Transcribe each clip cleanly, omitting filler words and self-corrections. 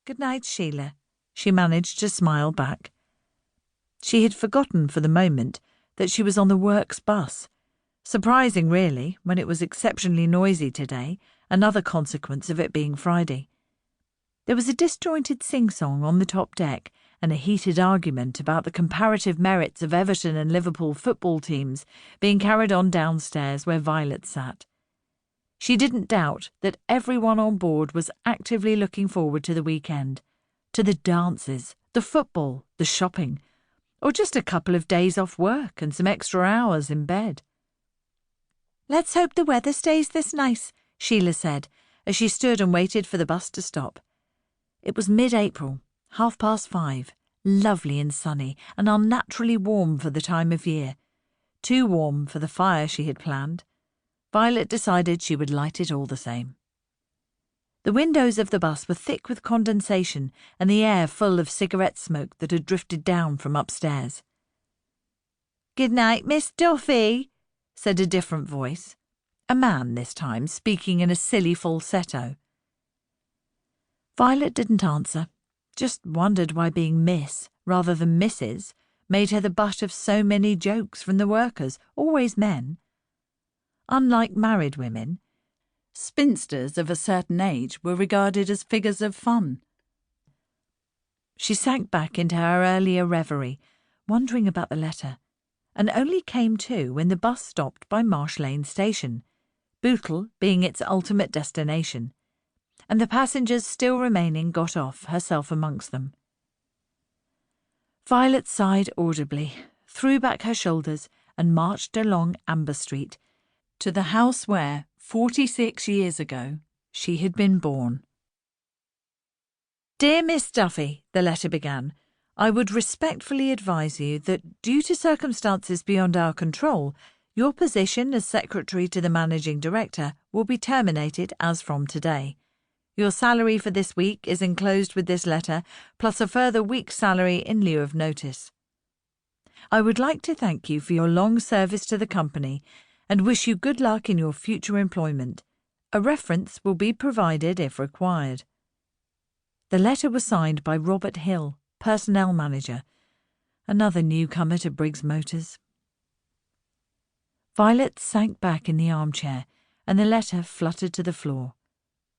Good night, Sheila, she managed to smile back. She had forgotten for the moment that she was on the works bus. Surprising, really, when it was exceptionally noisy today, another consequence of it being Friday. There was a disjointed sing-song on the top deck and a heated argument about the comparative merits of Everton and Liverpool football teams being carried on downstairs where Violet sat. She didn't doubt that everyone on board was actively looking forward to the weekend, to the dances, the football, the shopping, or just a couple of days off work and some extra hours in bed. "Let's hope the weather stays this nice," Sheila said, as she stood and waited for the bus to stop. It was mid-April, 5:30, lovely and sunny, and unnaturally warm for the time of year. Too warm for the fire she had planned. Violet decided she would light it all the same. The windows of the bus were thick with condensation and the air full of cigarette smoke that had drifted down from upstairs. "Good night, Miss Duffy," said a different voice. A man this time, speaking in a silly falsetto. Violet didn't answer, just wondered why being Miss, rather than Mrs., made her the butt of so many jokes from the workers, always men. Unlike married women, spinsters of a certain age were regarded as figures of fun. She sank back into her earlier reverie, wondering about the letter, and only came to when the bus stopped by Marsh Lane Station, Bootle being its ultimate destination, and the passengers still remaining got off, herself amongst them. Violet sighed audibly, threw back her shoulders, and marched along Amber Street to the house where, 46 years ago, she had been born. "Dear Miss Duffy," the letter began, "I would respectfully advise you that, due to circumstances beyond our control, your position as Secretary to the Managing Director will be terminated as from today. Your salary for this week is enclosed with this letter, plus a further week's salary in lieu of notice. I would like to thank you for your long service to the company and wish you good luck in your future employment. A reference will be provided if required." The letter was signed by Robert Hill, Personnel Manager, another newcomer to Briggs Motors. Violet sank back in the armchair, and the letter fluttered to the floor.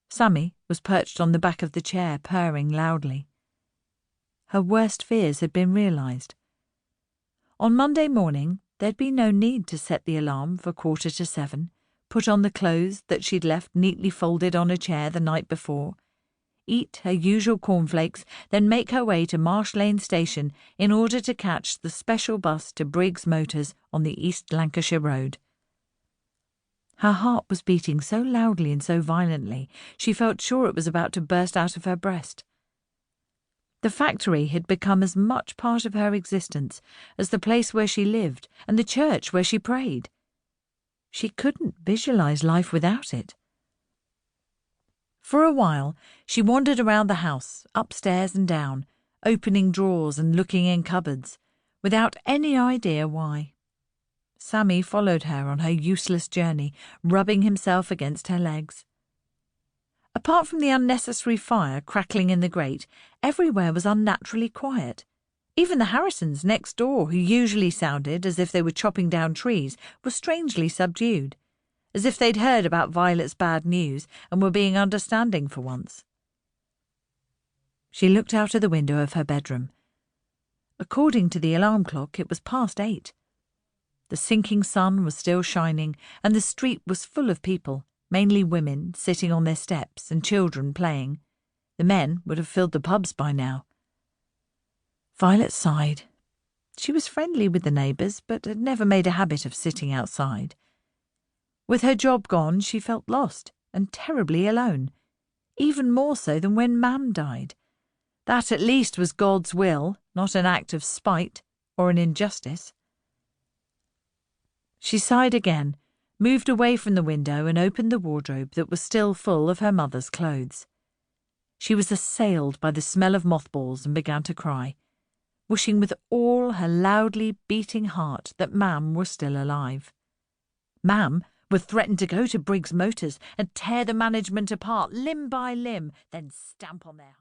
Sammy was perched on the back of the chair, purring loudly. Her worst fears had been realised. On Monday morning, there'd be no need to set the alarm for 6:45, put on the clothes that she'd left neatly folded on a chair the night before, eat her usual cornflakes, then make her way to Marsh Lane Station in order to catch the special bus to Briggs Motors on the East Lancashire Road. Her heart was beating so loudly and so violently, she felt sure it was about to burst out of her breast. The factory had become as much part of her existence as the place where she lived and the church where she prayed. She couldn't visualize life without it. For a while, she wandered around the house, upstairs and down, opening drawers and looking in cupboards, without any idea why. Sammy followed her on her useless journey, rubbing himself against her legs. Apart from the unnecessary fire crackling in the grate, everywhere was unnaturally quiet. Even the Harrisons next door, who usually sounded as if they were chopping down trees, were strangely subdued, as if they'd heard about Violet's bad news and were being understanding for once. She looked out of the window of her bedroom. According to the alarm clock, it was past 8. The sinking sun was still shining, and the street was full of people, mainly women sitting on their steps and children playing. The men would have filled the pubs by now. Violet sighed. She was friendly with the neighbours, but had never made a habit of sitting outside. With her job gone, she felt lost and terribly alone, even more so than when Mam died. That at least was God's will, not an act of spite or an injustice. She sighed again, moved away from the window and opened the wardrobe that was still full of her mother's clothes. She was assailed by the smell of mothballs and began to cry, wishing with all her loudly beating heart that Mam were still alive. Mam would threaten to go to Briggs Motors and tear the management apart limb by limb, then stamp on their hearts.